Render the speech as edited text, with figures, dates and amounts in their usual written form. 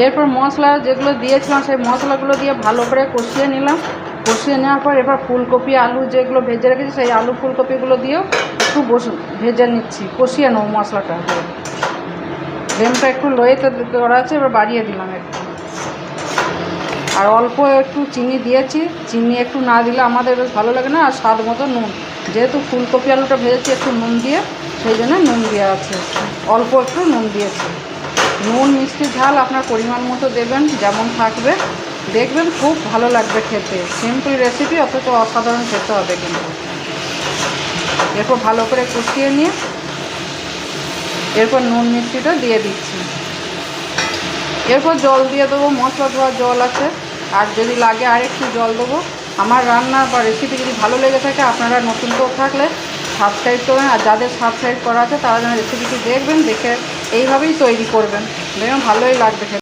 এরপর মশলা যেগুলো দিয়েছিলাম সেই মশলাগুলো দিয়ে ভালো করে কষিয়ে নিলাম। কষিয়ে নেওয়ার পর এবার ফুলকপি আলু যেগুলো ভেজে রেখেছি সেই আলু ফুলকপিগুলো দিয়েও একটু ভেজে নিচ্ছি, কষিয়ে নেবো মশলাটা। ফ্লেমটা একটু লোয়েতে করা আছে, এবার বাড়িয়ে দিলাম একটু। আর অল্প একটু চিনি দিয়েছি, চিনি একটু না দিলে আমাদের বেশ ভালো লাগে না। আর স্বাদ মতো নুন, যেহেতু ফুলকপি আলুটা ভেজেছি একটু নুন দিয়ে, সেই জন্য নুন দেওয়া আছে, অল্প একটু নুন দিয়েছি। নুন মিষ্টি ঝাল আপনার পরিমাণ মতো দেবেন, যেমন থাকবে দেখবেন খুব ভালো লাগবে খেতে। সিম্পল রেসিপি, অথচ অসাধারণ খেতে হবে কিন্তু। এরপর ভালো করে কষিয়ে নিয়ে এরপর নুন মিষ্টিটা দিয়ে দিচ্ছি। এরপর জল দিয়ে দেবো, মশলা ধোয়ার জল আছে, আর যদি লাগে আর একটু জল দেবো। আমার রান্না বা রেসিপি যদি ভালো লেগে থাকে, আপনারা নতুন কেউ থাকলে সাবস্ক্রাইব করবেন, আর যাদের সাবস্ক্রাইব করা আছে তারা যেন রেসিপিটি দেখবেন, দেখে এইভাবেই তৈরি করবেন, দেখবেন ভালোই লাগবে খেতে।